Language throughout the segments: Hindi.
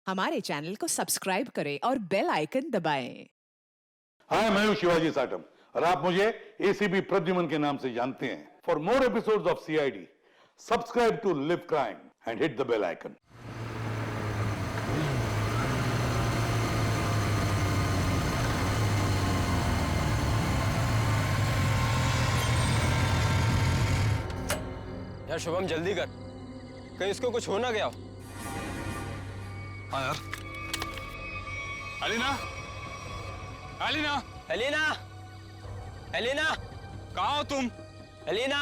हमारे चैनल को सब्सक्राइब करें और बेल आइकन दबाएं। हाय, मैं हूं शिवाजी साटम और आप मुझे एसीपी प्रद्युमन के नाम से जानते हैं। For more episodes of CID, subscribe to live crime and hit the bell icon. यार शुभम जल्दी कर, कहीं इसको कुछ हो ना गया हो। हाँ यार। एलिना, एलिना, एलिना, एलिना, कहाँ हो तुम? एलिना,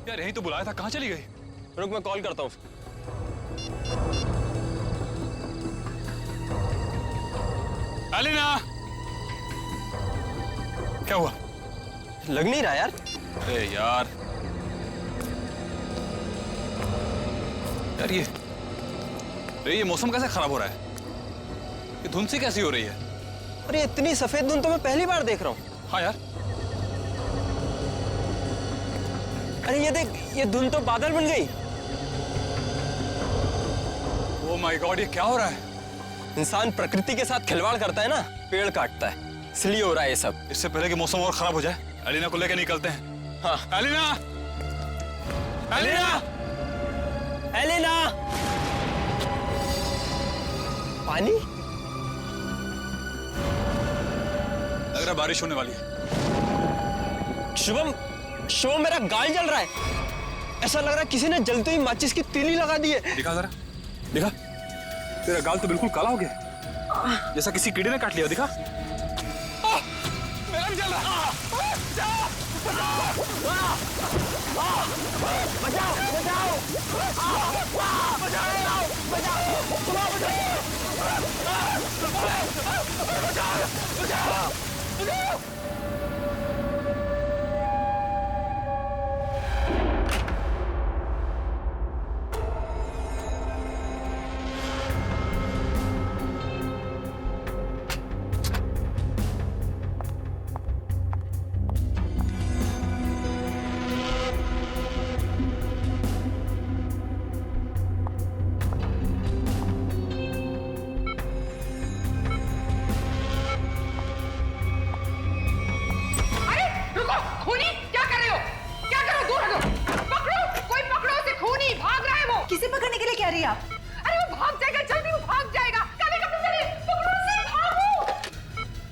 यार यही तो बुलाया था, कहाँ चली गई? रुक मैं कॉल करता हूँ। एलिना, क्या हुआ? लग नहीं रहा यार। अरे यार, ये मौसम कैसे खराब हो रहा है? ये धुंध सी कैसी हो रही है? अरे इतनी सफेद धुंध तो मैं पहली बार देख रहा हूँ। हाँ यार। अरे ये देख, ये धुंध तो बादल बन गई। ओह माय गॉड, ये क्या हो रहा है? इंसान प्रकृति के साथ खिलवाड़ करता है ना, पेड़ काटता है, इसलिए हो रहा है ये सब। इससे पहले कि मौसम और खराब हो जाए, एलिना को लेकर निकलते हैं। हाँ। एलिना, एलिना, एलिना, पानी? लग रहा है बारिश होने वाली है। शुभम, शुभम मेरा गाल जल रहा है। ऐसा लग रहा है किसी ने जलते ही माचिस की तीली लगा दी है। दिखा जरा, दिखा। तेरा गाल तो बिल्कुल काला हो गया, जैसा किसी कीड़े ने काट लिया। दिखा। मेरा भी जल रहा है। किसे पकड़ने के लिए कह रही है आप? अरे वो भाग जाएगा, जल्दी वो भाग जाएगा। काले कपड़े पहने, पकड़ो उसे, भागो।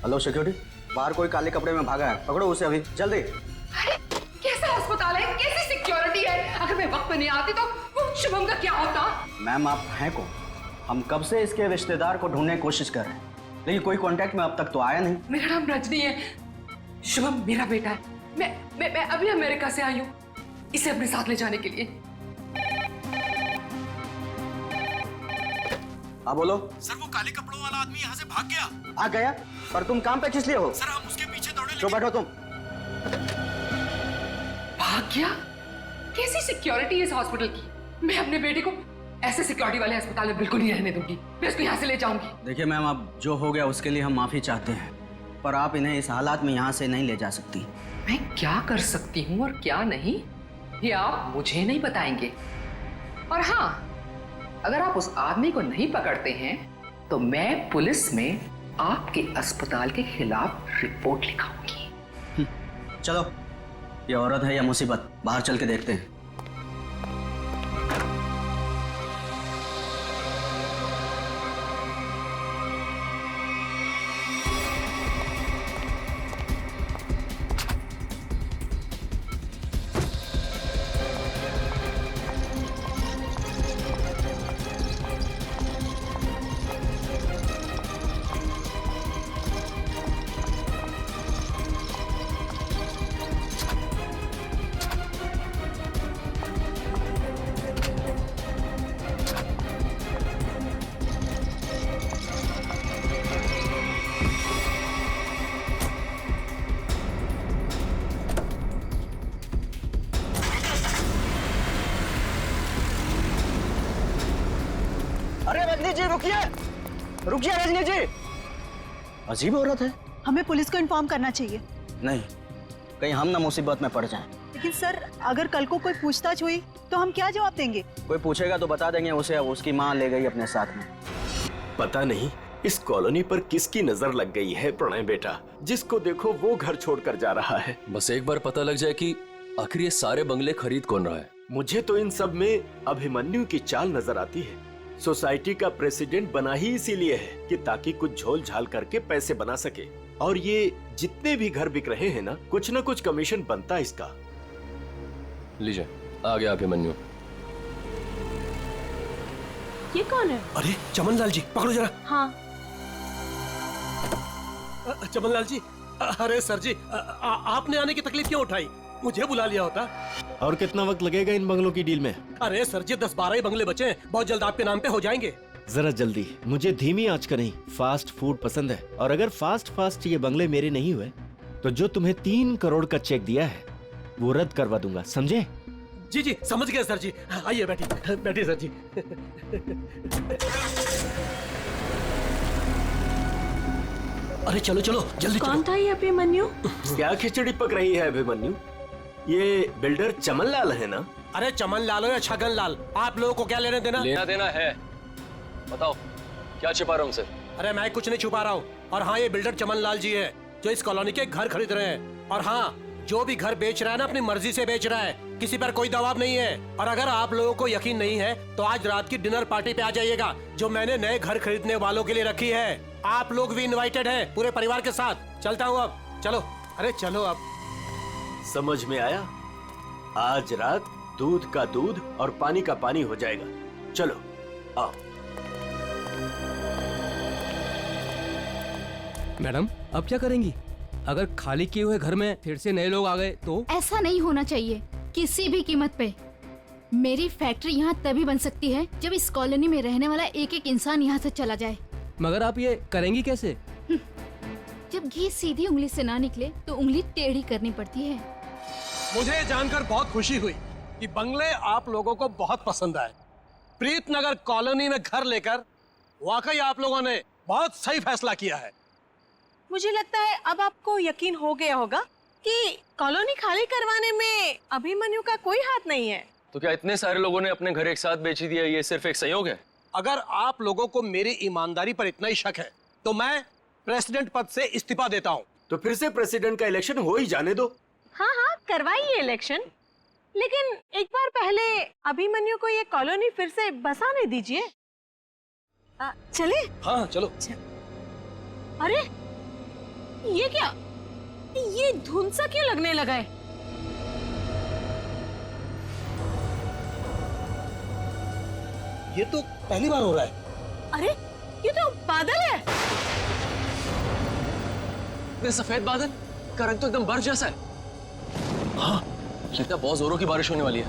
हेलो सिक्योरिटी, बाहर कोई काले कपड़े में भागा है, पकड़ो उसे अभी जल्दी। अरे कैसा अस्पताल है, कैसी सिक्योरिटी है? अगर मैं वक्त पे नहीं आती तो वो शुभम का क्या होता? मैम आप हैं कौन? हम कब से इसके रिश्तेदार को ढूंढने की कोशिश कर रहे हैं, लेकिन कोई कांटेक्ट में अब तक तो आया नहीं। मेरा नाम रजनी है, शुभम मेरा बेटा है। मैं अभी अमेरिका से आई हूँ इसे अपने साथ ले जाने के लिए। हाँ बोलो। सर वो काले कपड़ों वाला आदमी यहाँ से भाग गया। आ गया? पर तुम काम पे किस लिए हो? सर हम उसके पीछे दौड़े। तो बैठो तुम। भाग गया? कैसी सिक्योरिटी है इस हॉस्पिटल की? मैं अपने बेटे को ऐसे सिक्योरिटी वाले अस्पताल में बिल्कुल नहीं रहने दूंगी। मैं उसको यहाँ से ले जाऊंगी। देखिए मैम, अब जो हो गया उसके लिए हम माफी चाहते हैं, पर आप इन्हें इस हालात में यहाँ से नहीं ले जा सकती। मैं क्या कर सकती हूँ और क्या नहीं, ये आप मुझे नहीं बताएंगे। और हाँ, अगर आप उस आदमी को नहीं पकड़ते हैं तो मैं पुलिस में आपके अस्पताल के खिलाफ रिपोर्ट लिखाऊंगी। चलो, ये औरत है या मुसीबत, बाहर चल के देखते हैं। रजनी जी रुकिए, रुकिए रजनी जी। अजीब औरत है। हमें पुलिस को इन्फॉर्म करना चाहिए। नहीं, कहीं हम ना मुसीबत में पड़ जाएं। लेकिन सर, अगर कल को कोई पूछताछ हुई तो हम क्या जवाब देंगे? कोई पूछेगा तो बता देंगे उसे उसकी माँ ले गई अपने साथ में। पता नहीं इस कॉलोनी पर किसकी नजर लग गई है प्रणय बेटा, जिसको देखो वो घर छोड़कर जा रहा है। बस एक बार पता लग जाए कि आखिर ये सारे बंगले खरीद कौन रहा है। मुझे तो इन सब में अभिमन्यु की चाल नजर आती है। सोसाइटी का प्रेसिडेंट बना ही इसीलिए है कि ताकि कुछ झोल झाल करके पैसे बना सके, और ये जितने भी घर बिक रहे हैं ना कुछ कमीशन बनता है इसका। लीजिए आ गया अभिमन्यु। ये कौन है? अरे चमन लाल जी, पकड़ो जरा। हाँ। चमन लाल जी, अरे सर जी, आपने आने की तकलीफ क्यों उठाई? मुझे बुला लिया होता। और कितना वक्त लगेगा इन बंगलों की डील में? अरे सर जी, 10-12 ही बंगले बचे हैं, बहुत जल्द आपके नाम पे हो जाएंगे। जरा जल्दी, मुझे धीमी आंच का नहीं फास्ट फूड पसंद है, और अगर फास्ट ये बंगले मेरे नहीं हुए तो जो तुम्हें 3 करोड़ का चेक दिया है वो रद्द करवा दूंगा, समझे? जी जी समझ गया सर जी। आइए बैठिए सर जी। अरे चलो जल्दी। कौन था ये अभिमन्यु? क्या खिचड़ी पक रही है अभिमन्यु? ये बिल्डर चमन लाल है ना? अरे चमन लाल हो या छगन लाल, आप लोगों को क्या लेने देना है? बताओ क्या छिपा रहा हूँ उनसे? अरे मैं कुछ नहीं छुपा रहा हूँ। और हाँ, ये बिल्डर चमन लाल जी है जो इस कॉलोनी के घर खरीद रहे हैं। और हाँ, जो भी घर बेच रहा है ना अपनी मर्जी से बेच रहा है, किसी पर कोई दबाव नहीं है। और अगर आप लोगों को यकीन नहीं है तो आज रात की डिनर पार्टी पे आ जाइएगा जो मैंने नए घर खरीदने वालों के लिए रखी है। आप लोग भी इनवाइटेड हैं पूरे परिवार के साथ। चलता हूँ अब, चलो। अरे चलो अब। समझ में आया? आज रात दूध का दूध और पानी का पानी हो जाएगा। चलो आओ। मैडम अब क्या करेंगी? अगर खाली किए हुए घर में फिर से नए लोग आ गए तो? ऐसा नहीं होना चाहिए किसी भी कीमत पे। मेरी फैक्ट्री यहाँ तभी बन सकती है जब इस कॉलोनी में रहने वाला एक एक इंसान यहाँ से चला जाए। मगर आप ये करेंगी कैसे? जब घी सीधी उंगली से ना निकले तो उंगली टेढ़ी करनी पड़ती है। मुझे जानकर बहुत खुशी हुई कि बंगले आप लोगों को बहुत पसंद आए। प्रीतनगर कॉलोनी में घर लेकर वाकई आप लोगों ने बहुत सही फैसला किया है। मुझे लगता है अब आपको यकीन हो गया होगा कि कॉलोनी खाली करवाने में अभिमन्यु का कोई हाथ नहीं है। तो क्या इतने सारे लोगों ने अपने घर एक साथ बेच ही दिया, ये सिर्फ एक संयोग है? अगर आप लोगों को मेरी ईमानदारी पर इतना ही शक है तो मैं प्रेसिडेंट पद से इस्तीफा देता हूँ। तो फिर से प्रेसिडेंट का इलेक्शन हो ही जाने दो। हाँ करवाइए इलेक्शन, लेकिन एक बार पहले अभिमन्यु को ये कॉलोनी फिर से बसाने दीजिए। चले? हाँ चलो। अरे ये क्या, ये धुंध सा क्यों लगने लगा है? ये तो पहली बार हो रहा है। अरे ये तो बादल है। ये सफेद बादल का रंग तो एकदम बर्फ जैसा है। हाँ लगता है बहुत जोरों की बारिश होने वाली है।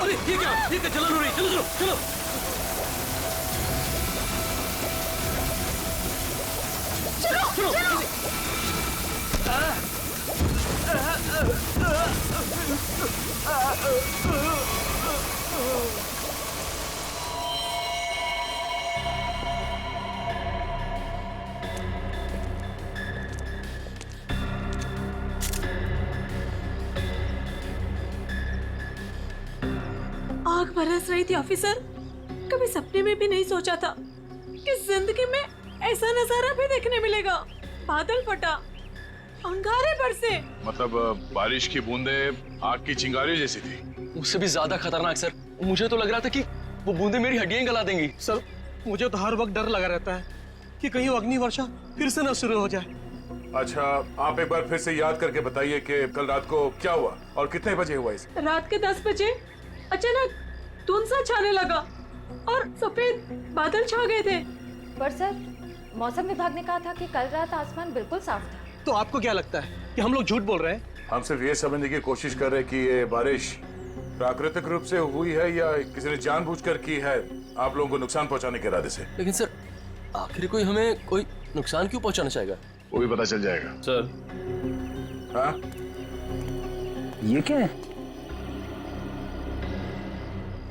अरे ये क्या जलन हो रही है। चलो आग बरस रही थी ऑफिसर। कभी सपने में भी नहीं सोचा था कि जिंदगी में ऐसा नजारा भी देखने मिलेगा। बादल फटा, अंगारे बरसे। मतलब बारिश की बूंदे आग की चिंगारी जैसी थी। उससे भी ज्यादा खतरनाक सर, मुझे तो लग रहा था कि वो बूंदे मेरी हड्डियां गला देंगी। सर मुझे तो हर वक्त डर लगा रहता है कि कहीं अग्नि वर्षा फिर से न शुरू हो जाए। अच्छा आप एक बार फिर से याद करके बताइए कि कल रात को क्या हुआ और कितने बजे हुआ इसे? रात के 10 बजे अचानक धुंध सा छाने लगा और सफेद बादल छा गए थे। पर सर मौसम विभाग ने कहा था कि कल रात आसमान बिल्कुल साफ था। तो आपको क्या लगता है कि हम लोग झूठ बोल रहे हैं? हम सिर्फ ये समझने की कोशिश कर रहे हैं कि ये बारिश प्राकृतिक रूप से हुई है या किसी ने जानबूझकर की है आप लोगों को नुकसान पहुंचाने के इरादे से। लेकिन सर आखिर कोई हमें कोई नुकसान क्यों पहुंचाना चाहेगा? वो भी पता चल जाएगा सर। हाँ ये क्या है?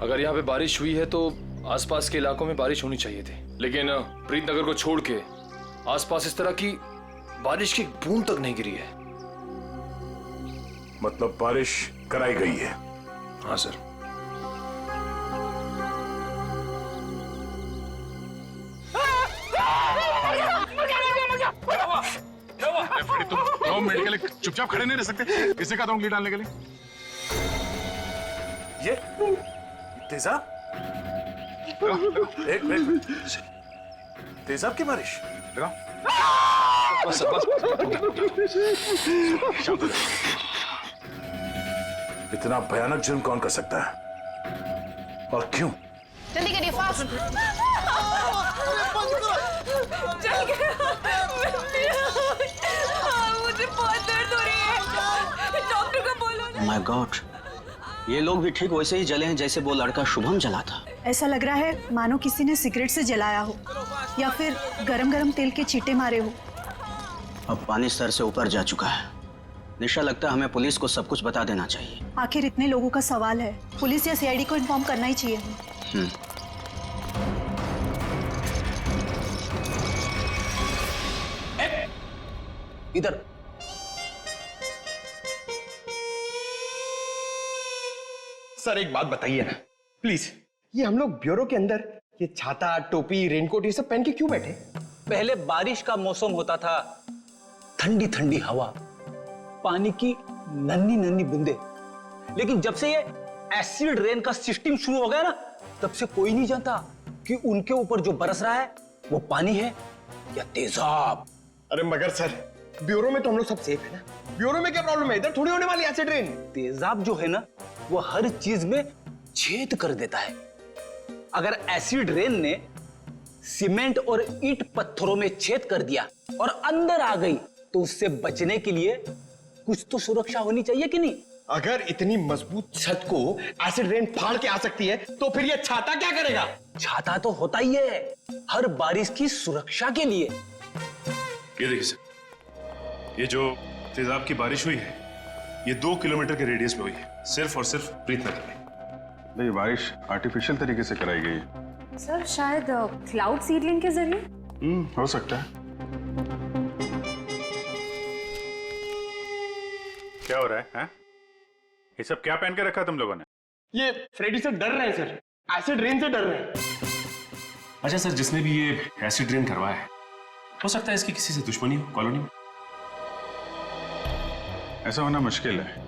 अगर यहाँ पे बारिश हुई है तो आसपास के इलाकों में बारिश होनी चाहिए थी, लेकिन प्रीतनगर को छोड़ के आसपास इस तरह की बारिश की बूंद तक नहीं गिरी है। मतलब बारिश कराई गई है? हाँ सर। तुम मेडिकल चुपचाप खड़े नहीं रह सकते? किसने कहा था उंगली डालने के लिए? ये तेजाब? एक तेजाब की बारिश? बस बस। इतना भयानक जुर्म कौन कर सकता है और क्यों? जल्दी करिए, फास्ट। मुझे बहुत दर्द हो रही है, डॉक्टर को बोलो। माय गॉड, ये लोग भी ठीक वैसे ही जले हैं जैसे वो लड़का शुभम जला था। ऐसा लग रहा है मानो किसी ने सिगरेट से जलाया हो या फिर गरम गरम तेल के छींटे मारे हो। अब पानी सर से ऊपर जा चुका है। निशा, लगता है हमें पुलिस को सब कुछ बता देना चाहिए। आखिर इतने लोगों का सवाल है, पुलिस या सीआईडी को इन्फॉर्म करना ही चाहिए। इधर। सर एक बात बताइए ना प्लीज, ये हम लोग ब्यूरो के अंदर ये छाता, टोपी, रेनकोट ये सब पहन के क्यों बैठे? पहले बारिश का मौसम होता था, ठंडी ठंडी हवा, पानी की नन्ही नन्ही बूंदे। लेकिन जब से ये एसिड रेन का सिस्टम शुरू हो गया ना, तब से कोई नहीं जानता कि उनके ऊपर जो बरस रहा है वो पानी है या तेजाब। अरे मगर सर, ब्यूरो में तो हम लोग सब सेफ है ना। ब्यूरो में क्या प्रॉब्लम है? इधर थोड़ी होने वाली एसिड रेन। तेजाब जो है ना, वो हर चीज में छेद कर देता है। अगर एसिड रेन ने सीमेंट और ईंट पत्थरों में छेद कर दिया और अंदर आ गई, तो उससे बचने के लिए कुछ तो सुरक्षा होनी चाहिए कि नहीं? अगर इतनी मजबूत छत को एसिड रेन फाड़ के आ सकती है, तो फिर ये छाता क्या करेगा? छाता तो होता ही है हर बारिश की सुरक्षा के लिए। ये देखिए सर, ये जो तेजाब की बारिश हुई है, ये 2 किलोमीटर के रेडियस में हुई है, सिर्फ और सिर्फ प्रीतनगर में। ये बारिश आर्टिफिशियल तरीके से कराई गई है सर, शायद क्लाउड सीडलिंग के जरिए। हो सकता है। क्या हो रहा है, हैं? ये सब क्या पहन के रखा तुम लोगों ने? ये फ्रेडी से डर रहे हैं सर, एसिड रेन से डर रहे हैं। अच्छा सर, जिसने भी ये एसिड रेन करवाया है, हो सकता है इसकी किसी से दुश्मनी हो कॉलोनी में। ऐसा होना मुश्किल है।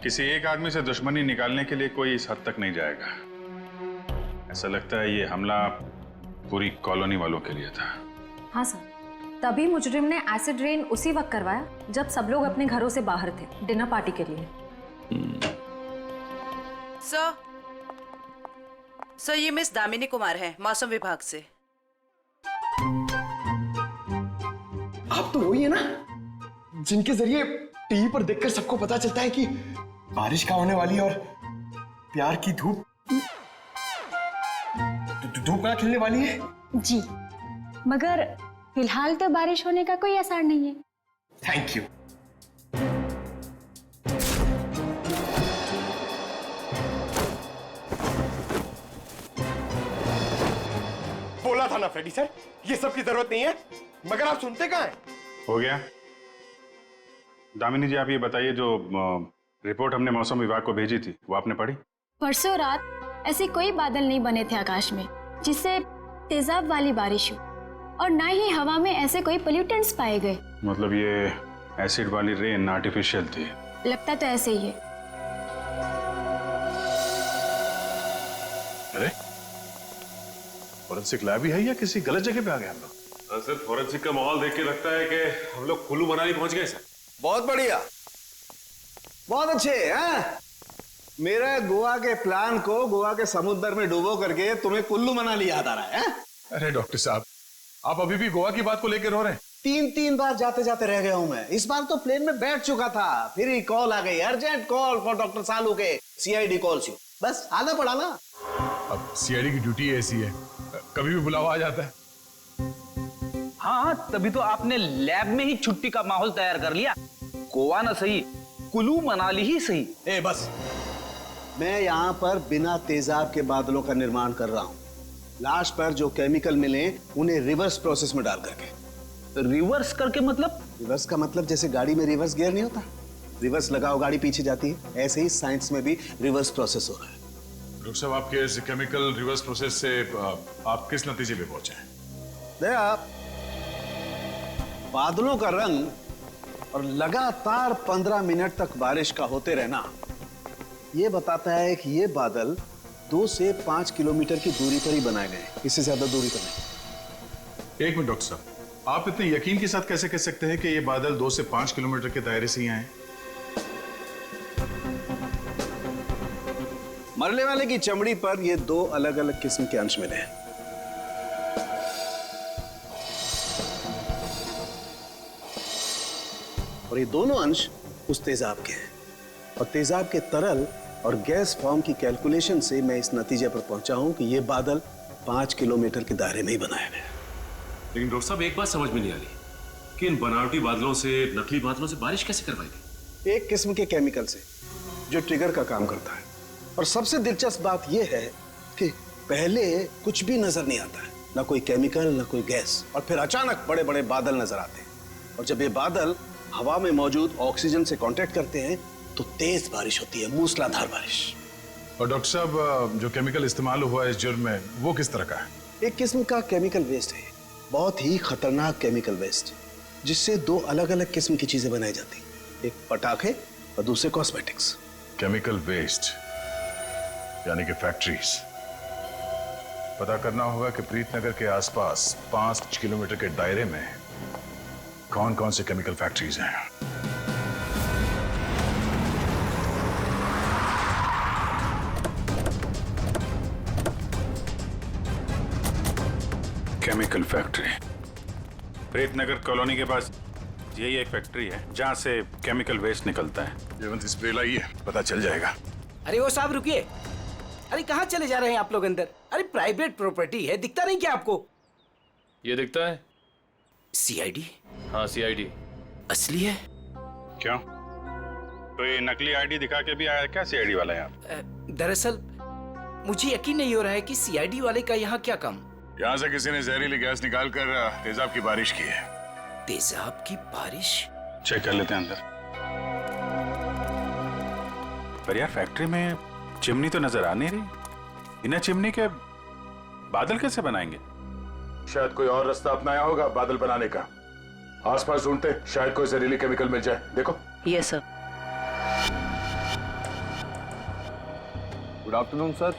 किसी एक आदमी से दुश्मनी निकालने के लिए कोई इस हद तक नहीं जाएगा। ऐसा लगता है ये हमला पूरी कॉलोनी वालों के लिए था। हाँ सर, तभी मुजरिम ने एसिड रेन उसी वक्त करवाया जब सब लोग अपने घरों से बाहर थे डिनर पार्टी के लिए। सर, ये मिस दामिनी कुमार है, मौसम विभाग से। आप तो वही है ना जिनके जरिए टीवी पर देखकर सबको पता चलता है कि बारिश का होने वाली है और प्यार की धूप कहाँ खिलने वाली है। जी, मगर फिलहाल तो बारिश होने का कोई असर नहीं है। Thank you. बोला था ना फ्रेडी सर, ये सब की जरूरत नहीं है, मगर आप सुनते कहाँ हैं? हो गया। दामिनी जी, आप ये बताइए, जो रिपोर्ट हमने मौसम विभाग को भेजी थी वो आपने पढ़ी? परसों रात ऐसे कोई बादल नहीं बने थे आकाश में जिससे तेजाब वाली बारिश हो, और ना ही हवा में ऐसे कोई पोल्यूटेंट्स पाए गए। मतलब ये एसिड वाली रेन आर्टिफिशियल थी? लगता तो ऐसे ही है। अरे, फॉरेंसिक लैब ही है या किसी गलत जगह पे आ गए हम लोग? सर, फॉरेंसिक का माहौल देख के लगता है कि हम लोग कुल्लू मनाली पहुंच गए सर। बहुत बढ़िया, बहुत अच्छे हैं। मेरे गोवा के प्लान को गोवा के समुद्र में डुबो करके तुम्हें कुल्लू मनाली याद आ रहा है? अरे डॉक्टर साहब, आप अभी भी गोवा की बात को लेकर रो रहे हैं? 3 बार जाते जाते रह गया हूं मैं। इस बार तो प्लेन में बैठ चुका था, फिर ही कॉल आ गई, अर्जेंट कॉल फॉर डॉक्टर सालू के सीआईडी कॉल्स यू। बस आना पड़ा ना। अब सीआईडी की ड्यूटी ऐसी है, कभी भी बुलावा आ जाता है। हाँ, तभी तो आपने लैब में ही छुट्टी का माहौल तैयार कर लिया। गोवा ना सही, कुल्लू मनाली ही सही। ए बस, मैं यहाँ पर बिना तेजाब के बादलों का निर्माण कर रहा हूँ। लाश पर जो केमिकल मिले उन्हें रिवर्स प्रोसेस में डाल करके। रिवर्स करके मतलब? रिवर्स का मतलब जैसे गाड़ी में रिवर्स गियर नहीं होता, रिवर्स लगाओ गाड़ी पीछे जाती है, ऐसे ही साइंस में भी रिवर्स प्रोसेस हो रहा है। डॉक्टर साहब, आपके इस केमिकल रिवर्स प्रोसेस से आप किस नतीजे पे पहुंचे हैं? दया, बादलों का रंग और लगातार 15 मिनट तक बारिश का होते रहना यह बताता है कि ये बादल 2 से 5 किलोमीटर की दूरी पर ही बनाए गए, इससे ज्यादा दूरी पर नहीं। एक मिनट डॉक्टर साहब, आप इतने यकीन के साथ कैसे कह सकते हैं कि ये बादल 2 से 5 किलोमीटर के दायरे से ही आए? मरने वाले की चमड़ी पर ये 2 अलग अलग किस्म के अंश मिले हैं। और ये दोनों अंश उस तेजाब के हैं, और तेजाब के तरल और गैस फॉर्म की कैलकुलेशन से मैं इस नतीजे पर पहुंचा हूं कि ये बादल 5 किलोमीटर के दायरे में ही बनाए गए। लेकिन डॉक्टर साहब, एक बात समझ में नहीं आ रही कि इन बनावटी बादलों से, नकली बादलों से बारिश कैसे करवाई गई? एक किस्म के केमिकल से जो ट्रिगर का काम करता है। और सबसे दिलचस्प बात यह है कि पहले कुछ भी नजर नहीं आता है, ना कोई केमिकल ना कोई गैस, और फिर अचानक बड़े बड़े बादल नजर आते हैं। और जब ये बादल हवा में मौजूद ऑक्सीजन से कांटेक्ट करते हैं तो तेज बारिश होती है, मूसलाधार बारिश। और डॉक्टर साहब, जो केमिकल इस्तेमाल हुआ है इस जुर्म में, वो किस तरह का है? एक किस्म का केमिकल वेस्ट है, बहुत ही खतरनाक केमिकल वेस्ट, जिससे 2 अलग अलग किस्म की चीजें बनाई जाती, एक पटाखे और दूसरे कॉस्मेटिक्स। केमिकल वेस्ट यानी कि फैक्ट्रीज। पता करना होगा कि प्रीतनगर के आसपास 5 किलोमीटर के दायरे में कौन कौन से केमिकल फैक्ट्रीज हैं। केमिकल फैक्ट्री प्रीतनगर कॉलोनी के पास यही एक फैक्ट्री है जहां से केमिकल वेस्ट निकलता है। जयवंत स्प्रे लाइए, पता चल जाएगा। अरे वो साहब रुकिए, अरे कहाँ चले जा रहे हैं आप लोग अंदर? अरे प्राइवेट प्रॉपर्टी है, दिखता नहीं क्या आपको? ये दिखता है। सीआईडी? हाँ सीआईडी। असली है? क्यों? तो ये नकली आईडी दिखा के भी आया क्या सीआईडी वाला यहाँ? दरअसल मुझे यकीन नहीं हो रहा है कि सीआईडी वाले का यहाँ क्या काम। यहाँ से किसी ने जहरीली गैस निकाल कर तेजाब की बारिश की है। तेजाब की बारिश? चेक कर लेते हैं अंदर। पर यार, फैक्ट्री में चिमनी तो नजर आ नहीं रही। बिना चिमनी के बादल कैसे बनाएंगे? शायद कोई और रास्ता अपनाया होगा बादल बनाने का। आसपास ढूंढते, शायद कोई जहरीली केमिकल मिल जाए। देखो। Yes sir. Good afternoon sir,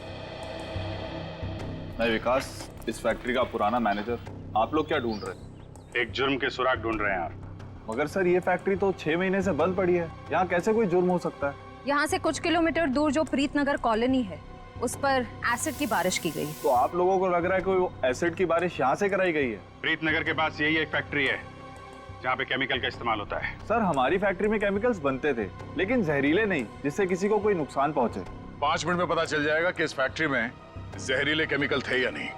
मैं विकास, इस फैक्ट्री का पुराना मैनेजर। आप लोग क्या ढूंढ रहे हैं? एक जुर्म के सुराग ढूंढ रहे हैं आप। मगर सर ये फैक्ट्री तो 6 महीने से बंद पड़ी है, यहाँ कैसे कोई जुर्म हो सकता है? यहाँ से कुछ किलोमीटर दूर जो प्रीतनगर कॉलोनी है, उस पर एसिड की बारिश की गई। तो आप लोगों को लग रहा है कि एसिड की बारिश यहाँ से कराई गई है? प्रीतनगर के पास यही एक फैक्ट्री है जहाँ पे केमिकल का इस्तेमाल होता है। सर हमारी फैक्ट्री में केमिकल्स बनते थे, लेकिन जहरीले नहीं, जिससे किसी को कोई नुकसान पहुंचे। 5 मिनट में पता चल जाएगा कि इस फैक्ट्री में जहरीले केमिकल थे या नहीं।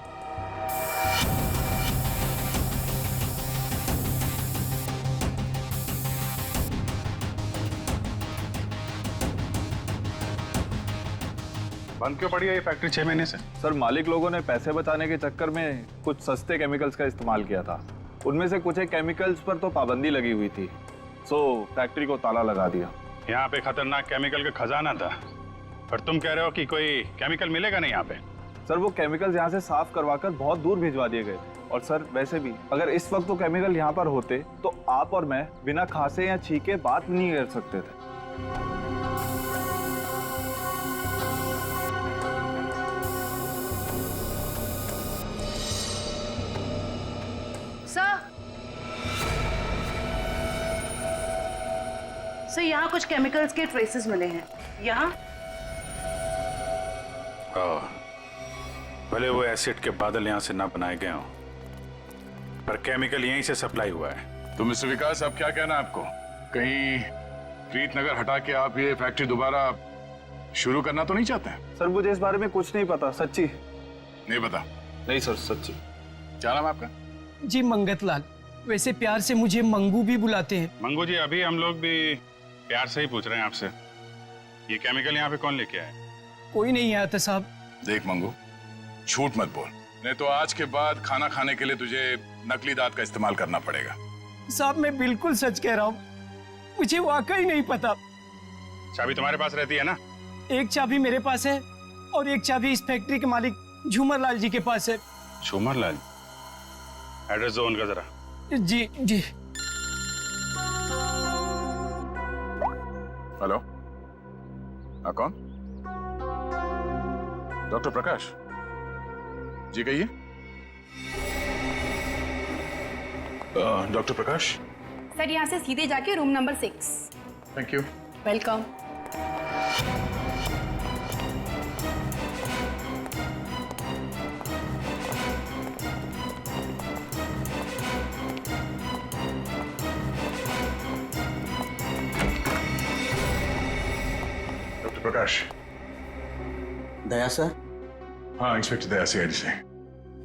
बंद क्यों पड़ी है ये फैक्ट्री 6 महीने से? सर मालिक लोगों ने पैसे बचाने के चक्कर में कुछ सस्ते केमिकल्स का इस्तेमाल किया था। उनमें से कुछ एक केमिकल्स पर तो पाबंदी लगी हुई थी, सो फैक्ट्री को ताला लगा दिया। यहाँ पे खतरनाक केमिकल का खजाना था, पर तुम कह रहे हो कि कोई केमिकल मिलेगा नहीं यहाँ पे? सर वो केमिकल्स यहाँ से साफ करवाकर बहुत दूर भिजवा दिए गए। और सर वैसे भी अगर इस वक्त वो केमिकल यहाँ पर होते तो आप और मैं बिना खांसे या छींके बात नहीं कर सकते थे। सर यहाँ कुछ केमिकल्स के ट्रेसेस मिले हैं। यहाँ भले वो एसिड के बादल यहाँ से ना बनाए गए हों, पर केमिकल यहीं से सप्लाई हुआ है। तो मिस्टर विकास, अब क्या कहना है आपको? कहीं प्रीतनगर हटा के आप ये फैक्ट्री दोबारा शुरू करना तो नहीं चाहते हैं? सर मुझे इस बारे में कुछ नहीं पता, सच्ची नहीं पता। नहीं सर सच्ची। क्या नाम है आपका? जी मंगत लाल, वैसे प्यार से मुझे मंगू भी बुलाते हैं। मंगू जी, अभी हम लोग भी प्यार से ही पूछ रहे हैं आपसे, ये केमिकल यहाँ पे कौन लेके आया? कोई नहीं आया था साहब। देख मंगू, झूठ मत बोल, नहीं तो आज के बाद खाना खाने के लिए तुझे नकली दांत का इस्तेमाल करना पड़ेगा। साहब मैं बिल्कुल सच कह रहा हूँ, मुझे वाकई नहीं पता। चाबी तुम्हारे पास रहती है ना? एक चाबी मेरे पास है और एक चाबी इस फैक्ट्री के मालिक झूमर लाल जी के पास है। झूमर लाल, एड्रेस दो उनका जरा। जी जी। हेलो, हाँ कौन? डॉक्टर प्रकाश जी कहिए। डॉक्टर प्रकाश। सर यहाँ से सीधे जाके room number 6। Thank you. Welcome. Doctor Prakash. Daya sir. हाँ, इंस्पेक्टर दया सीआईडी से।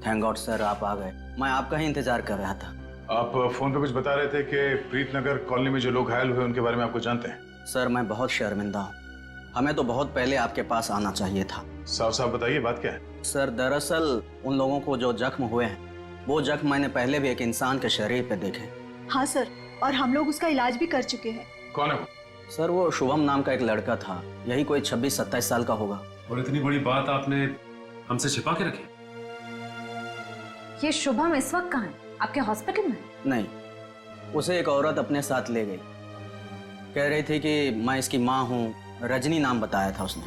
थैंक गॉड सर, आप आ गए। मैं आपका ही इंतजार कर रहा था। आप फोन पे कुछ बता रहे थे कि प्रीतनगर कॉलोनी में जो लोग घायल हुए उनके बारे में आपको जानते हैं? सर मैं बहुत शर्मिंदा हूँ, हमें तो बहुत पहले आपके पास आना चाहिए था। साफ साफ बताइए बात क्या है? सर दरअसल उन लोगों को जो जख्म हुए हैं वो जख्म मैंने पहले भी एक इंसान के शरीर पे देखे। हाँ सर, और हम लोग उसका इलाज भी कर चुके हैं। कौन है वो? सर वो शुभम नाम का एक लड़का था, यही कोई 26-27 साल का होगा। और इतनी बड़ी बात आपने हमसे छिपा के रखी? ये शुभम इस वक्त कहाँ है? आपके हॉस्पिटल में? नहीं, उसे एक औरत अपने साथ ले गई, कह रही थी कि मैं इसकी माँ हूँ, रजनी नाम बताया था उसने।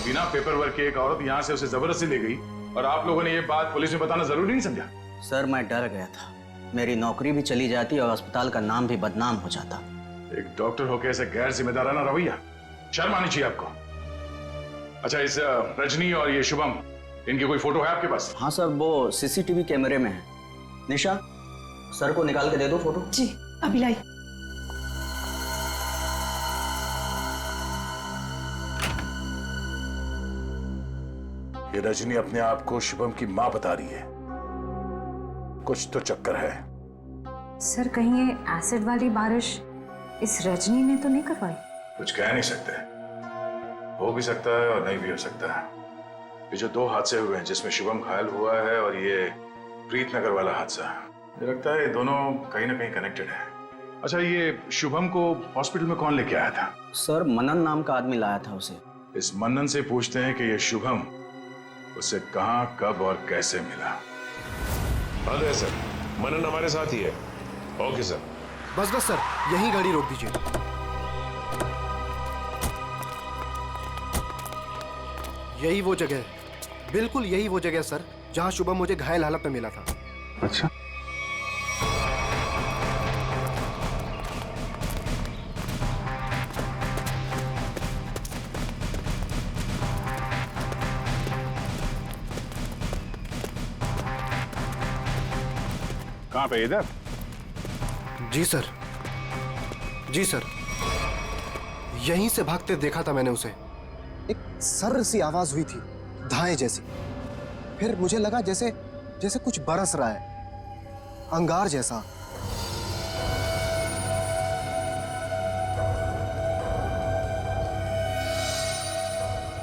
बिना पेपर वर्क के एक औरत यहाँ से उसे जबरदस्ती ले गई और आप लोगों ने ये बात पुलिस में बताना जरूरी नहीं समझा? सर मैं डर गया था, मेरी नौकरी भी चली जाती और अस्पताल का नाम भी बदनाम हो जाता। एक डॉक्टर होकर ऐसे गैर जिम्मेदाराना रवैया, शर्म आनी चाहिए आपको। अच्छा, इस रजनी और ये शुभम, इनकी कोई फोटो है आपके पास? हाँ सर, वो सीसीटीवी कैमरे में है। निशा, सर को निकाल के दे दो फोटो। जी अभी लाई। ये रजनी अपने आप को शुभम की माँ बता रही है, कुछ तो चक्कर है। सर कहीं ये एसिड वाली बारिश इस रजनी ने तो नहीं करवाई? कुछ कह नहीं सकते, हो भी सकता है और नहीं भी हो सकता है। ये जो दो हादसे हुए हैं जिसमें शुभम घायल हुआ है और ये प्रीतनगर वाला हादसा, मुझे लगता है ये दोनों कहीं ना कहीं कनेक्टेड है। अच्छा, ये शुभम को हॉस्पिटल में कौन लेके आया था? सर मनन नाम का आदमी लाया था उसे। इस मनन से पूछते हैं कि ये शुभम उसे कहाँ, कब और कैसे मिला। हाँ दया सर, मनन हमारे साथ ही है। Okay sir. बस बस सर, यही गाड़ी रोक दीजिए। यही वो जगह है, बिल्कुल यही वो जगह सर जहां शुभम मुझे घायल हालत में मिला था। अच्छा, कहाँ पे? इधर? जी सर, जी सर, यहीं से भागते देखा था मैंने उसे। एक सर्र सी आवाज हुई थी, धाए जैसी। फिर मुझे लगा जैसे जैसे कुछ बरस रहा है, अंगार जैसा।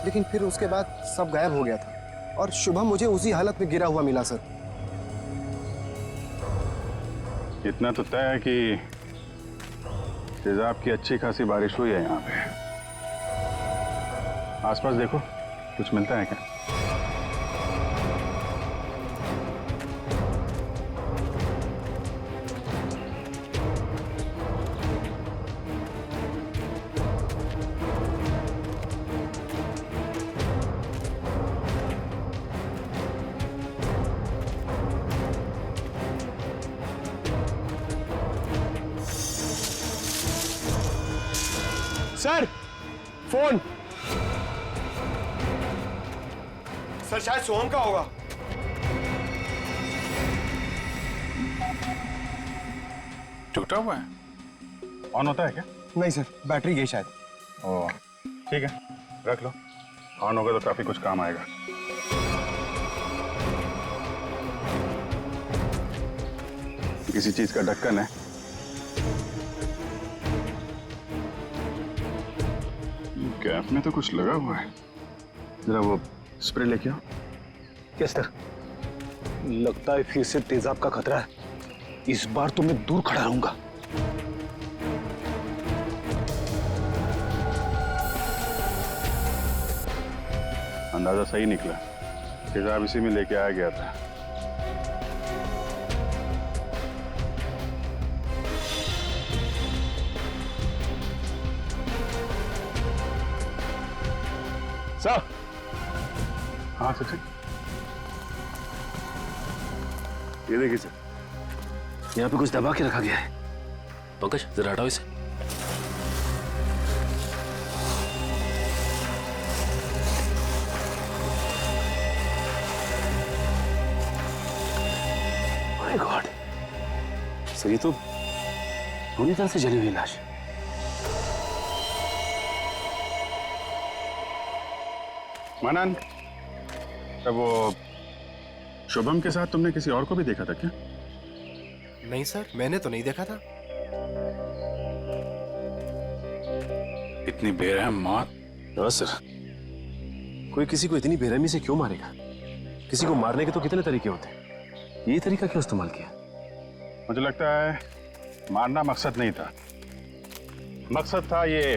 लेकिन फिर उसके बाद सब गायब हो गया था और शुभम मुझे उसी हालत में गिरा हुआ मिला सर। इतना तो तय है कि तेजाब की अच्छी खासी बारिश हुई है यहाँ पे। आसपास देखो, कुछ मिलता है क्या? Sir phone. सर शायद सोहम का होगा। टूटा हुआ है? ऑन होता है क्या? नहीं सर, बैटरी गई शायद। ओह ठीक है, रख लो। ऑन होगा तो काफी कुछ काम आएगा। किसी चीज का ढक्कन है। कैप में तो कुछ लगा हुआ है, जरा वो स्प्रे लेके आओ। Yes sir. लगता है फिर से तेजाब का खतरा है। इस बार तो मैं दूर खड़ा रहूंगा। अंदाजा सही निकला, तेजाब इसी में लेके आया गया था। सर। हाँ सचिन, ये देखिए सर, यहाँ पे कुछ दबा के रखा गया है। पंकज जरा हटाओ इसे। माय गॉड, सर ये तो पूरी तरह से जली हुई लाश। मानन, वो शुभम के साथ तुमने किसी और को भी देखा था क्या? नहीं सर, मैंने तो नहीं देखा था। इतनी बेरहम मौत? हाँ सर, कोई किसी को इतनी बेरहमी से क्यों मारेगा? किसी को मारने के तो कितने तरीके होते हैं, ये तरीका क्यों इस्तेमाल किया? मुझे लगता है मारना मकसद नहीं था, मकसद था ये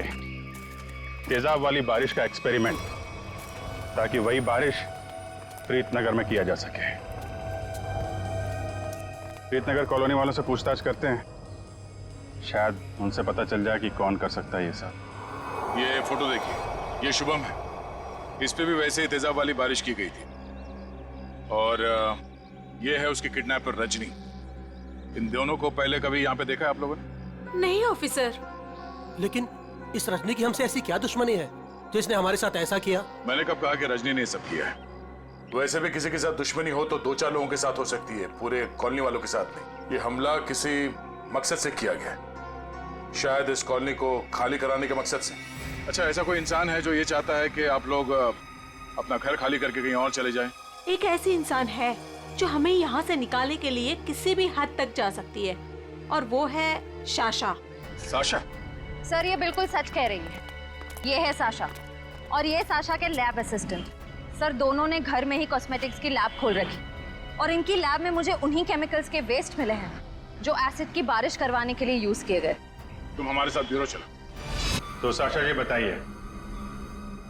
तेजाब वाली बारिश का एक्सपेरिमेंट, ताकि वही बारिश प्रीतनगर में किया जा सके। प्रीतनगर कॉलोनी वालों से पूछताछ करते हैं, शायद उनसे पता चल जाए कि कौन कर सकता है ये सब। ये फोटो देखिए, ये शुभम है। इस पे भी वैसे ही तेजाब वाली बारिश की गई थी। और ये है उसकी किडनैपर रजनी। इन दोनों को पहले कभी यहाँ पे देखा है आप लोगों ने? नहीं ऑफिसर। लेकिन इस रजनी की हमसे ऐसी क्या दुश्मनी है जो इसने हमारे साथ ऐसा किया? मैंने कब कहा कि रजनी ने सब किया है? वैसे भी किसी के साथ दुश्मनी हो तो 2-4 लोगों के साथ हो सकती है, पूरे कॉलोनी वालों के साथ नहीं। ये हमला किसी मकसद से किया गया है, शायद इस कॉलोनी को खाली कराने के मकसद से। अच्छा, ऐसा कोई इंसान है जो ये चाहता है कि आप लोग अपना घर खाली करके कहीं और चले जाएं? एक ऐसी इंसान है जो हमें यहाँ से निकालने के लिए किसी भी हद तक जा सकती है, और वो है साशा। साशा? सर ये बिल्कुल सच कह रही है। ये है साशा, और ये साशा के लैब असिस्टेंट। सर दोनों ने घर में ही कॉस्मेटिक्स की लैब खोल रखी, और इनकी लैब में मुझे उन्हीं केमिकल्स के वेस्ट मिले हैं जो एसिड की बारिश करवाने के लिए यूज किए गए। तुम हमारे साथ ब्यूरो चलो। तो साशा जी बताइए,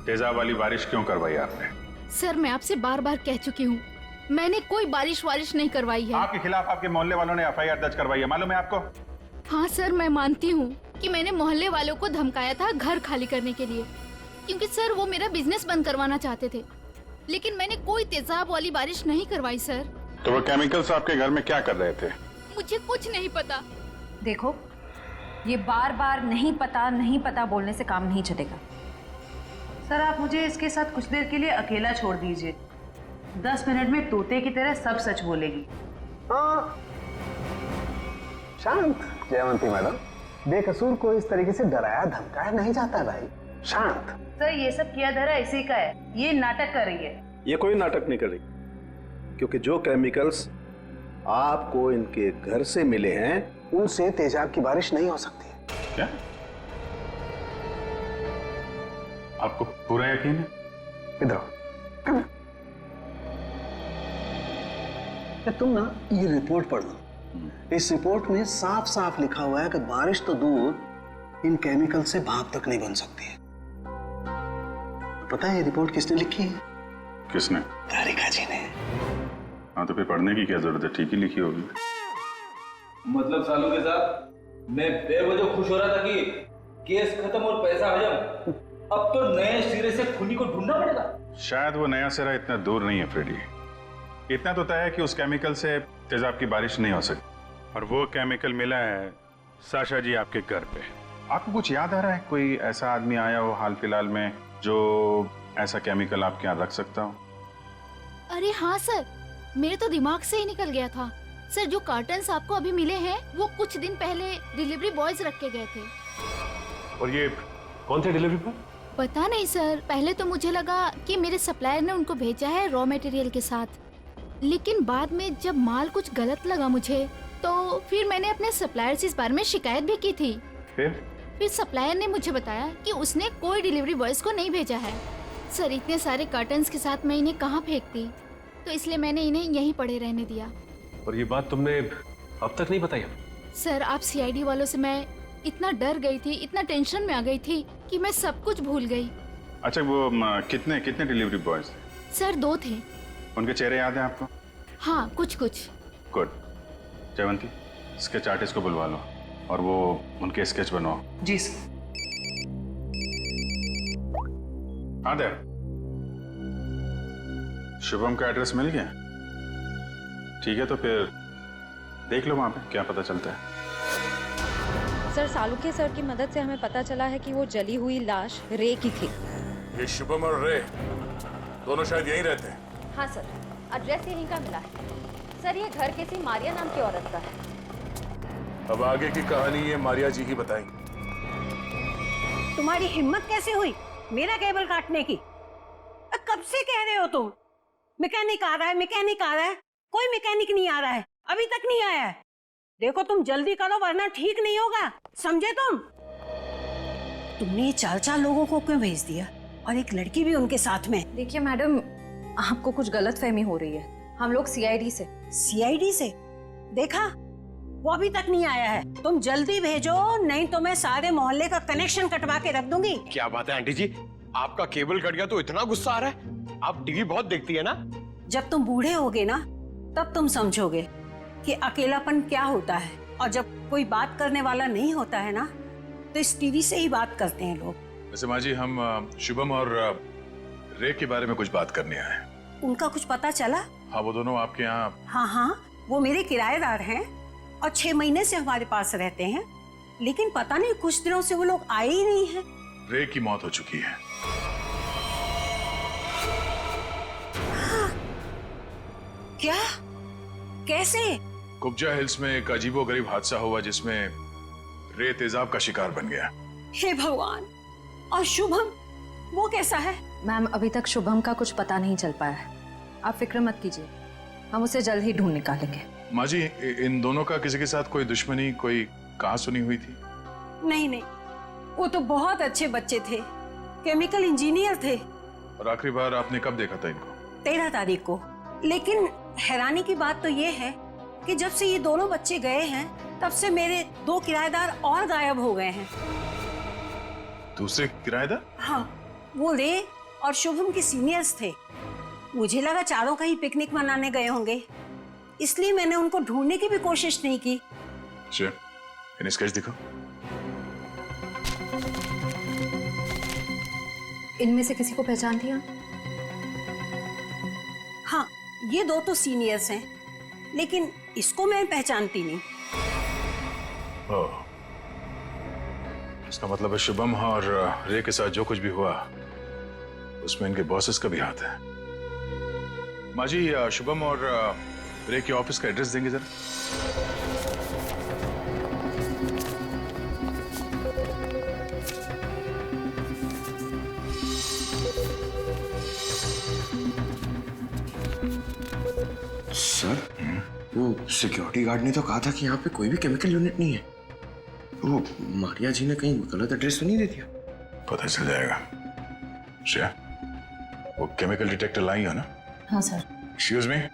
तेजाब वाली बारिश क्यों करवाई आपने? सर मैं आपसे बार बार कह चुकी हूँ, मैंने कोई बारिश नहीं करवाई है। आपके खिलाफ आपके मोहल्ले वालों ने FIR दर्ज करवाई है, मालूम है आपको? हाँ सर, मैं मानती हूँ कि मैंने मोहल्ले वालों को धमकाया था घर खाली करने के लिए, क्योंकि सर वो मेरा बिजनेस बंद करवाना चाहते थे। लेकिन मैंने कोई तेजाब वाली बारिश नहीं करवाई सर। तो वो केमिकल्स आपके घर में क्या कर रहे थे? मुझे कुछ नहीं पता। देखो, ये बार बार नहीं पता बोलने से काम नहीं चलेगा। सर आप मुझे इसके साथ कुछ देर के लिए अकेला छोड़ दीजिए। 10 मिनट में तोते की तरह सब सच बोलेगी। शांत जयवंती मैडम, बेकसूर को इस तरीके से डराया धमकाया नहीं जाता भाई। शांत। सर ये सब किया धरा इसी का है, ये नाटक कर रही है। ये कोई नाटक नहीं कर रही, क्योंकि जो केमिकल्स आपको इनके घर से मिले हैं उनसे तेजाब की बारिश नहीं हो सकती। क्या आपको पूरा यकीन है? इधर तुम ना ये रिपोर्ट पढ़ लो। इस रिपोर्ट में साफ साफ लिखा हुआ है कि बारिश तो दूर, इन केमिकल से भाप तक नहीं बन सकती है। पता है ये रिपोर्ट किसने लिखी है? किसने? राधिका जी ने। हाँ तो फिर पढ़ने की क्या जरूरत है, ठीक ही लिखी होगी। मतलब सालों के साथ मैं बेवजह खुश हो रहा था कि केस खत्म और पैसा हजम, अब तो नए सिरे से खूनी को ढूंढना पड़ेगा। शायद वो नया सिरा इतना दूर नहीं है फ्रेडी। इतना तो तय है कि उस केमिकल से तेजाब की बारिश नहीं हो सकती, और वो केमिकल मिला है साशा जी आपके घर पे। आपको कुछ याद आ रहा है, कोई ऐसा आदमी आया हो हाल फिलहाल में जो ऐसा केमिकल आपके यहाँ रख सकता हो? अरे हाँ सर, मेरे तो दिमाग से ही निकल गया था। सर जो कार्टन्स आपको अभी मिले हैं वो कुछ दिन पहले डिलीवरी बॉयज रख के गए थे। और ये कौन थे डिलीवरी बॉय? पता नहीं सर, पहले तो मुझे लगा कि मेरे सप्लायर ने उनको भेजा है रॉ मटेरियल के साथ, लेकिन बाद में जब माल कुछ गलत लगा मुझे, तो फिर मैंने अपने सप्लायर से इस बारे में शिकायत भी की थी। फिर सप्लायर ने मुझे बताया कि उसने कोई डिलीवरी बॉयज को नहीं भेजा है। सर इतने सारे कार्टन्स के साथ मैं इन्हें कहाँ फेंकती, तो इसलिए मैंने इन्हें यहीं पड़े रहने दिया। और ये बात तुमने अब तक नहीं बताई हमें? सर, आप सीआईडी वालों से मैं इतना डर गई थी, इतना टेंशन में आ गई थी कि मैं सब कुछ भूल गई। अच्छा, वो कितने कितने डिलीवरी बॉयज थे? सर 2 थे। उनके चेहरे याद हैं आपको? हाँ, कुछ कुछ। गुड। जयवंती, स्केच आर्टिस्ट को बुलवा लो और वो उनके स्केच बनवाओ। जी सर। हाँ देव, शुभम का एड्रेस मिल गया? ठीक है, तो फिर देख लो वहां पे क्या पता चलता है। सर, सालुके सर की मदद से हमें पता चला है कि वो जली हुई लाश रे की थी। ये शुभम और रे दोनों शायद यहीं रहते हैं। हाँ सर, एड्रेस यहीं का मिला है। सर, ये घर किसी मारिया नाम की औरत का है। अब आगे की कहानी ये मारिया जी ही बताएंगे। तुम्हारी हिम्मत कैसे हुई मेरा केबल काटने की? कब से कह रहे हो तुम? मैकेनिक आ रहा है, मैकेनिक आ रहा है। कोई मैकेनिक नहीं आ रहा है, अभी तक नहीं आया है। देखो तुम जल्दी करो वरना ठीक नहीं होगा, समझे तुम? तुमने ये 4 लोगों को क्यों भेज दिया और एक लड़की भी उनके साथ में? देखिए मैडम, आपको कुछ गलतफहमी हो रही है। हम लोग सीआईडी से। सीआईडी से? देखा, वो अभी तक नहीं आया है। तुम जल्दी भेजो, नहीं तो मैं सारे मोहल्ले का कनेक्शन कटवा के रख दूंगी। क्या बात है आंटी जी, आपका केबल कट गया तो इतना गुस्सा आ रहा है? आप टीवी बहुत देखती है ना? जब तुम बूढ़े होगे ना तब तुम समझोगे कि अकेलापन क्या होता है। और जब कोई बात करने वाला नहीं होता है ना तो इस टीवी से ही बात करते हैं लोग। वैसे माँ जी, हम शुभम और रे के बारे में कुछ बात करने आए हैं। उनका कुछ पता चला? हाँ, वो दोनों आपके यहाँ। हाँ, वो मेरे किराएदार हैं और 6 महीने से हमारे पास रहते हैं, लेकिन पता नहीं कुछ दिनों से वो लोग आए ही नहीं हैं। रे की मौत हो चुकी है। हाँ। क्या? कैसे? कुब्जा हिल्स में एक अजीबोगरीब हादसा हुआ जिसमें रे तेजाब का शिकार बन गया। हे भगवान! और शुभम, वो कैसा है? मैम, अभी तक शुभम का कुछ पता नहीं चल पाया है। आप फिक्र मत कीजिए, हम उसे जल्द ही ढूंढ निकालेंगे। माँ जी, इन दोनों का किसी के साथ कोई दुश्मनी, कोई कहां सुनी हुई थी? नहीं, वो तो बहुत अच्छे बच्चे थे, केमिकल इंजीनियर थे। और आखिरी बार आपने कब देखा था इनको? 13 तारीख को। लेकिन हैरानी की बात तो ये है कि जब से ये दोनों बच्चे गए हैं तब से मेरे 2 किराएदार और गायब हो गए हैं। दूसरे किराएदार? हाँ, वो रे और शुभम के सीनियर्स थे। मुझे लगा चारों कहीं पिकनिक मनाने गए होंगे, इसलिए मैंने उनको ढूंढने की भी कोशिश नहीं की। अच्छा, इन्हें स्केच दिखो। इनमें से किसी को पहचान दिया? हाँ, ये 2 तो सीनियर्स हैं, लेकिन इसको मैं पहचानती नहीं। ओह, इसका मतलब है शुभम और रे के साथ जो कुछ भी हुआ उसमें इनके बॉसेस का भी हाथ है। माँ जी, शुभम और रे के ऑफिस का एड्रेस देंगे जरा? सर, वो सिक्योरिटी गार्ड ने तो कहा था कि यहाँ पे कोई भी केमिकल यूनिट नहीं है। वो मारिया जी ने कहीं गलत एड्रेस तो नहीं दे दिया? पता चल जाएगा। श्रेया, वो केमिकल डिटेक्टर लाई हो ना? हाँ सर। Excuse me. ये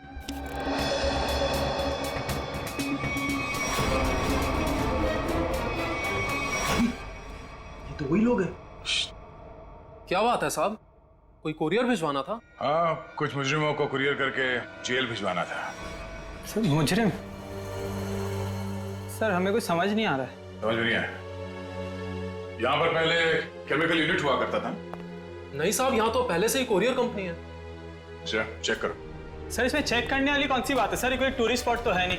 तो वही लोग हैं। क्या बात है साहब, कोई कुरियर भिजवाना था? हाँ, कुछ मुजरिमों को कुरियर करके जेल भिजवाना था। सर, मुजरिम? सर, हमें कुछ समझ नहीं आ रहा है। समझ में नहीं आया? यहाँ पर पहले केमिकल यूनिट हुआ करता था? नहीं साहब, यहाँ तो पहले से ही कुरियर कंपनी है। अच्छा, चेक करो। सर, इसमें चेक करने वाली कौन सी बात है? सर, ये कोई टूरिस्ट स्पॉट तो है नहीं।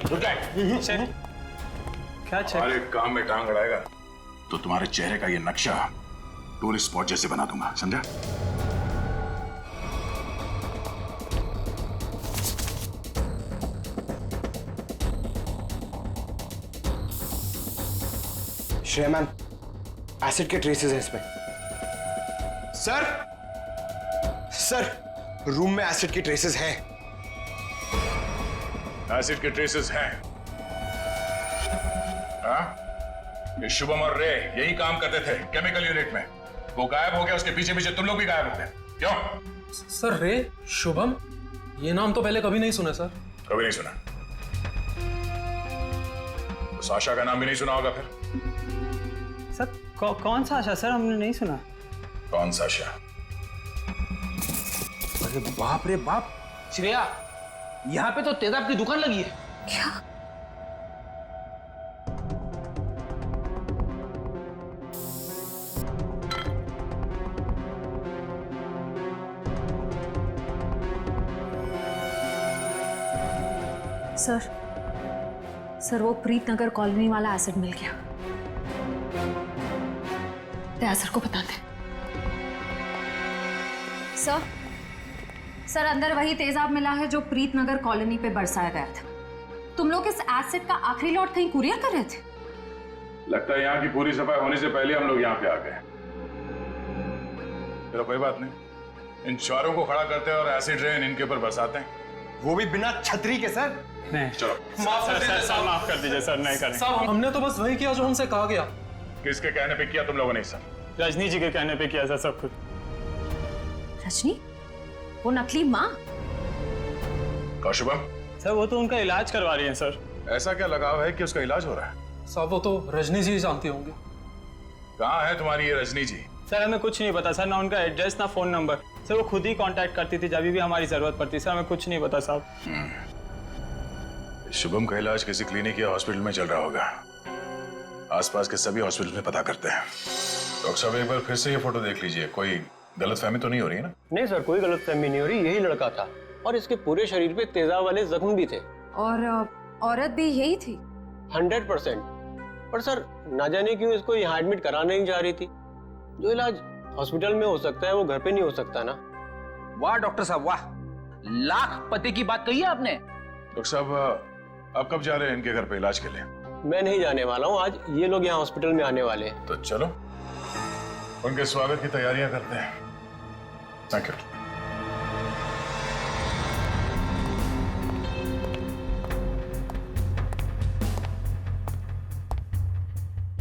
चेक? क्या चेक? हमारे काम में टांग अड़ाएगा तो तुम्हारे चेहरे का ये नक्शा टूरिस्ट स्पॉट जैसे बना दूंगा, समझा? श्रेया मैम, एसिड के ट्रेसेस हैं इसमें। सर, रूम में एसिड के ट्रेसेस हैं। एसिड के ट्रेसेस हैं? हाँ? ये शुभम और रे यही काम करते थे केमिकल यूनिट में। वो गायब हो गया, उसके पीछे पीछे तुम लोग भी गायब हो गए। क्यों? सर, रे, शुभम, ये नाम तो पहले कभी नहीं सुना सर। कभी नहीं सुना? तो साशा का नाम भी नहीं सुना होगा फिर? सर कौन सा आशा सर, हमने नहीं सुना। कौन साशा? अरे बाप रे बाप, श्रेया यहाँ पे तो तेजाब की दुकान लगी है। क्या? सर वो प्रीत नगर कॉलोनी वाला एसिड मिल गया। सर को बताते। सर अंदर वही तेजाब मिला है जो प्रीत नगर कॉलोनी पे बरसाया गया था। तुम लोग इस एसिड का आखिरी लॉट कहीं कुरियर कर रहे थे? लगता है यहाँ की पूरी सफाई होने से पहले हम लोग यहाँ पे आ गए। चलो कोई बात नहीं, इन चारों को खड़ा करते हैं और एसिड रेन इनके ऊपर बरसाते हैं, वो भी बिना छतरी के। सर नहीं, चलो माफ कर दीजिए सर, नहीं करें। साहब हमने तो बस वही किया जो हमसे कहा गया। किसके कहने पे किया तुम लोगों ने? सर रजनी जी के कहने पे किया सर सब कुछ। रजनी? वो नकली माँ? कौशुभम? सर वो तो उनका इलाज करवा रही हैं सर। ऐसा क्या लगाव है कि उसका इलाज हो रहा है? साहब वो तो रजनी जी जानती होंगे। कहाँ है तुम्हारी ये रजनी जी? सर हमें कुछ नहीं पता सर, ना उनका एड्रेस ना फोन नंबर। सर वो खुद ही कांटेक्ट करती थी जब भी हमारी जरूरत पड़ती। सर हमें कुछ नहीं पता साहब। शुभम का इलाज किसी क्लिनिक या हॉस्पिटल में चल रहा होगा। आसपास के सभी हॉस्पिटल में पता करते हैं। डॉक्टर साहब एक बार फिर से ये फोटो देख लीजिए, कोई गलतफहमी तो नहीं हो रही है ना? नहीं सर, कोई गलतफहमी नहीं हो रही, यही लड़का था और इसके पूरे शरीर पे तेजाब वाले जख्म भी थे। और औरत भी यही थी? 100%। पर सर ना जाने क्यों इसको यहाँ एडमिट कराने नहीं जा रही थी। जो इलाज हॉस्पिटल में हो सकता है वो घर पे नहीं हो सकता ना। वाह डॉक्टर साहब वाह, लाख पते की बात कही है आपने। डॉक्टर साहब आप कब जा रहे हैं इनके घर पे इलाज के लिए? मैं नहीं जाने वाला हूँ, आज ये लोग यहाँ हॉस्पिटल में आने वाले हैं। तो चलो उनके स्वागत की तैयारियां करते हैं। Thank you.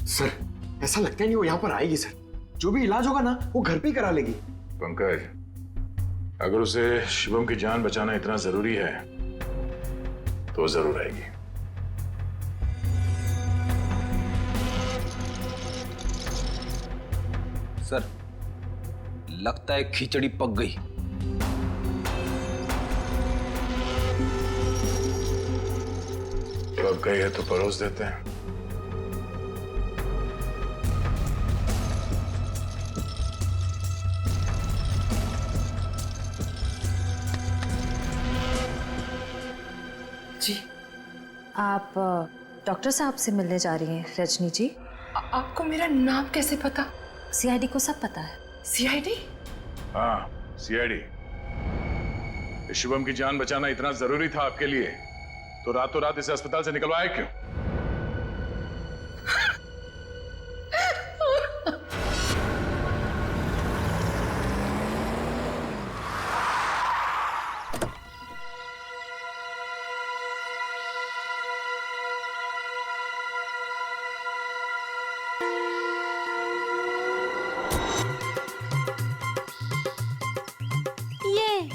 सर ऐसा लगता है नहीं वो यहाँ पर आएगी सर। जो भी इलाज होगा ना वो घर पे ही करा लेगी। पंकज, अगर उसे शुभम की जान बचाना इतना जरूरी है तो जरूर आएगी। सर लगता है खिचड़ी पक गई। पक गई है तो परोस देते हैं। जी आप डॉक्टर साहब से मिलने जा रही हैं रजनी जी? आपको मेरा नाम कैसे पता? सीआईडी को सब पता है। सीआईडी? हाँ सीआईडी। शुभम की जान बचाना इतना जरूरी था आपके लिए तो रातों रात इसे अस्पताल से निकलवाया क्यों?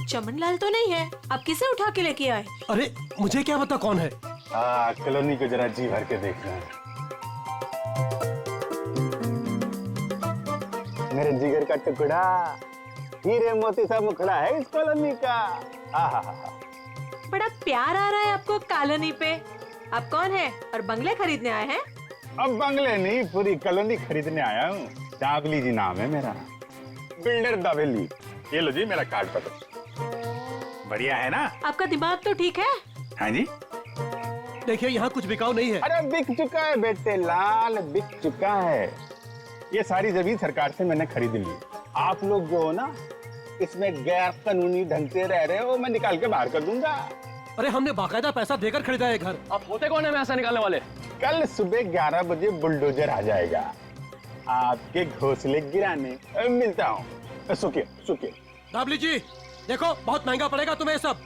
चमनलाल तो नहीं है, आप किसे उठा के लेके आए? अरे मुझे क्या पता कौन है। कॉलोनी को जरा जी भर के देखना है। मेरे जिगर का टुकड़ा, हीरे मोती सा मुखड़ा है इस कॉलोनी का। बड़ा प्यार आ रहा है आपको कॉलोनी पे। आप कौन है और बंगले खरीदने आए हैं? अब बंगले नहीं, पूरी कॉलोनी खरीदने आया हूँ। दाबली जी नाम है मेरा, बिल्डर दाबली। ये लो जी मेरा कार्ड पकड़ो। बढ़िया है ना? आपका दिमाग तो ठीक है? हाँ जी। देखिए यहाँ कुछ बिकाऊ नहीं है। अरे बिक चुका है बेटे लाल, बिक चुका है। ये सारी जमीन सरकार से मैंने खरीद ली। आप लोग जो हो ना इसमें गैर कानूनी ढंग से रह रहे हो, मैं निकाल के बाहर कर दूंगा। अरे हमने बाकायदा पैसा देकर खरीदा है घर। आप होते कौन है पैसा निकालने वाले? कल सुबह 11 बजे बुलडोजर आ जाएगा आपके घोंसले गिराने। मिलता हूँ। सुखिए सुखिए। दाबली जी देखो बहुत महंगा पड़ेगा तुम्हें सब।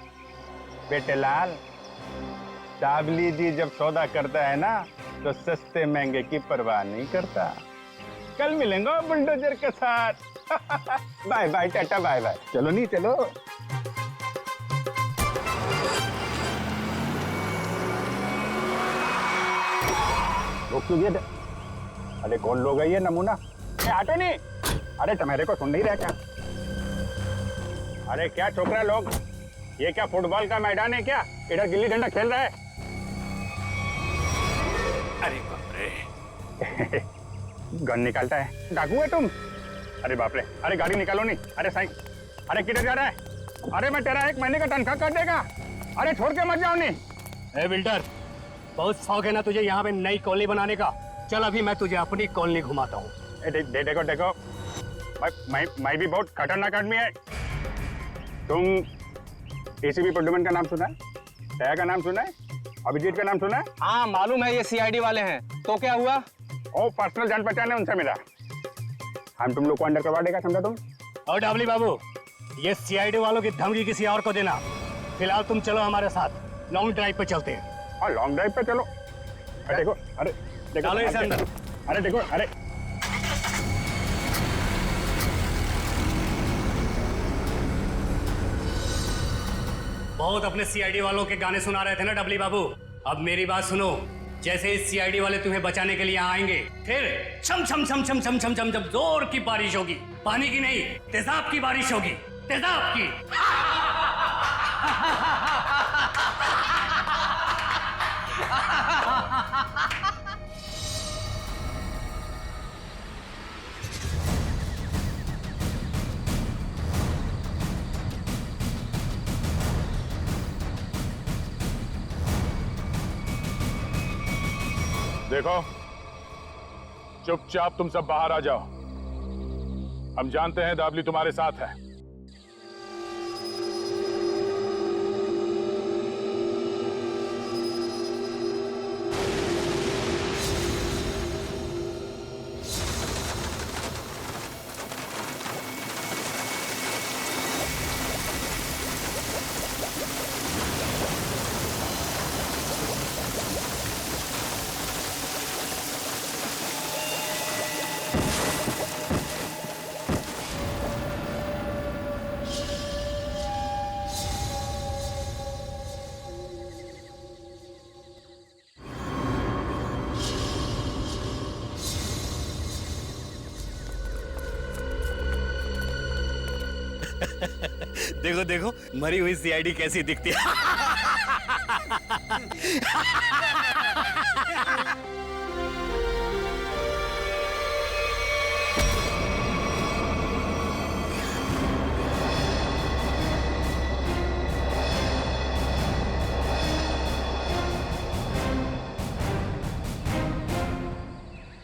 बेटे लाल, दाबली जी जब सौदा करता है ना तो सस्ते महंगे की परवाह नहीं करता। कल मिलेंगे बुलडोजर के साथ। Bye bye tata bye bye. चलो नहीं चलो। रोक क्यों दिया? अरे कौन लोग है ये नमूना? आते नहीं। अरे तुम्हारे को सुन नहीं रहा क्या? अरे क्या छोकरा लोग, ये क्या फुटबॉल का मैदान है क्या? इधर गिल्ली डंडा खेल रहा है। अरे बाप रे गन निकालता है, डाकू है तुम? अरे बाप रे, अरे गाड़ी निकालो नहीं। अरे साईं, अरे किधर जा रहा है? अरे मैं तेरा 1 महीने का तनख्वाह काट देगा। अरे छोड़ के मत जाओ नहीं। ए बिल्डर, बहुत शौक है ना तुझे यहाँ पे नई कॉलोनी बनाने का? चल अभी मैं तुझे अपनी कॉलोनी घुमाता हूँ। देखो देखो, मैं भी बहुत खतरनाक आदमी है। तुम एसीपी प्रद्युमन का नाम सुना है? दया का नाम सुना है? अभिजीत का नाम सुना है? हाँ मालूम है, ये सीआईडी वाले हैं। तो क्या हुआ? ओ पर्सनल जान पहचान है उनसे मिला। हम तुम लोग को अंडर करवा देगा, समझा तुम? और डाबली बाबू, ये सीआईडी वालों की धमकी किसी और को देना। फिलहाल तुम चलो हमारे साथ, लॉन्ग ड्राइव पे चलते हैं। हाँ लॉन्ग ड्राइव पे चलो। अरे देखो, अरे देखो, डालो इसे अंदर। अरे देखो, अरे बहुत अपने सीआईडी वालों के गाने सुना रहे थे ना डबली बाबू, अब मेरी बात सुनो। जैसे इस सीआईडी वाले तुम्हें बचाने के लिए आएंगे, फिर छम छम छम छम छम छम छम जब जोर की बारिश होगी, पानी की नहीं तेजाब की बारिश होगी, तेजाब की। देखो, चुपचाप तुम सब बाहर आ जाओ। हम जानते हैं दाबली तुम्हारे साथ है। देखो देखो, मरी हुई सीआईडी कैसी दिखती है।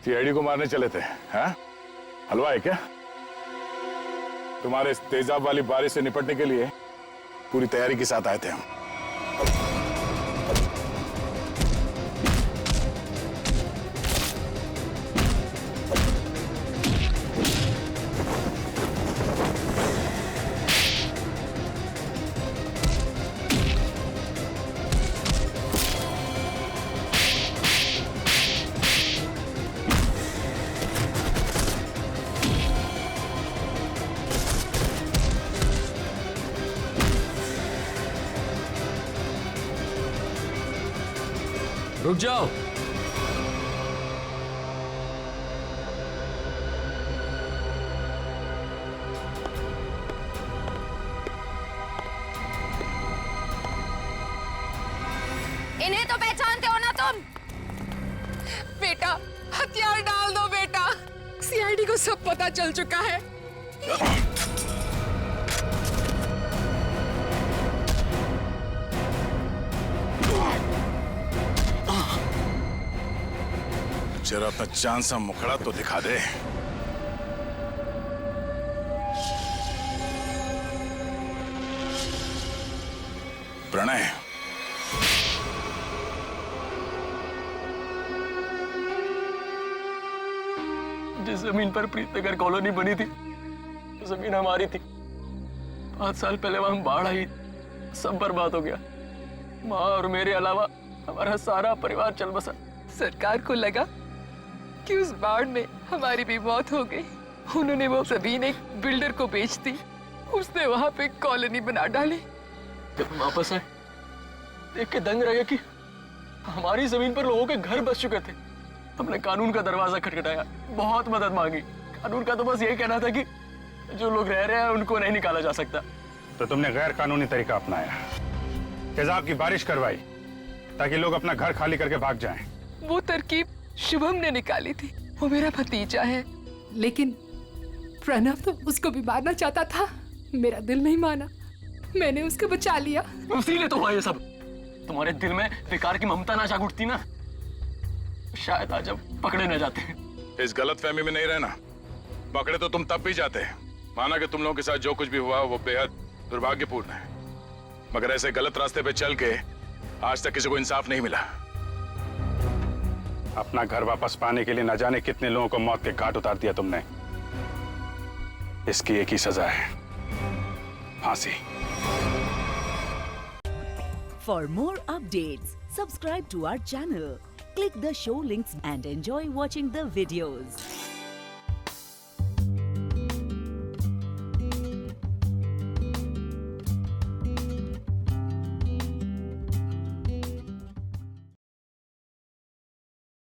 सीआईडी को मारने चले थे, हैं? हलवा है क्या? तुम्हारे इस तेजाब वाली बारिश से निपटने के लिए पूरी तैयारी के साथ आए थे हम। रुक जाओ। इन्हें तो पहचानते हो ना तुम? बेटा, हथियार डाल दो बेटा, सीआईडी को सब पता चल चुका है। जरा अपना चांद सा मुखड़ा तो दिखा दे। प्रणय, जिस जमीन पर प्रीतनगर कॉलोनी बनी थी, जमीन हमारी थी। 5 साल पहले वहां बाढ़ आई, सब बर्बाद हो गया। माँ और मेरे अलावा हमारा सारा परिवार चल बसा। सरकार को लगा कि उस बाढ़ में हमारी भी मौत हो गई। उन्होंने वो जमीन एक बिल्डर को बेच दी, उसने वहां पे कॉलोनी बना डाली। जब वापस आए, देख के दंग रह गया कि हमारी जमीन पर लोगों के घर बस चुके थे। हमने कानून का दरवाजा खटखटाया, बहुत मदद मांगी। कानून का तो बस यही कहना था कि जो लोग रह रहे हैं उनको नहीं निकाला जा सकता। तो तुमने गैर कानूनी तरीका अपनाया, तेजाब की बारिश करवाई ताकि लोग अपना घर खाली करके भाग जाएं। वो तरकीब शुभम ने निकाली थी, वो मेरा भतीजा है, लेकिन प्रणव तो उसको भी मारना चाहता था। मेरा दिल नहीं माना, मैंने उसको बचा लिया। इसीलिए तो हुआ ये सब। तुम्हारे दिल में बेकार की ममता ना जाग उठती ना, शायद आज अब पकड़े न जाते। इस गलतफहमी में नहीं रहना, पकड़े तो तुम तब भी जाते। माना कि तुम लोगों के साथ जो कुछ भी हुआ वो बेहद दुर्भाग्यपूर्ण है, मगर ऐसे गलत रास्ते पे चल के आज तक किसी को इंसाफ नहीं मिला। अपना घर वापस पाने के लिए न जाने कितने लोगों को मौत के घाट उतार दिया तुमने। इसकी एक ही सजा है, फांसी। For more updates, subscribe to our channel, click the show links and enjoy watching the videos.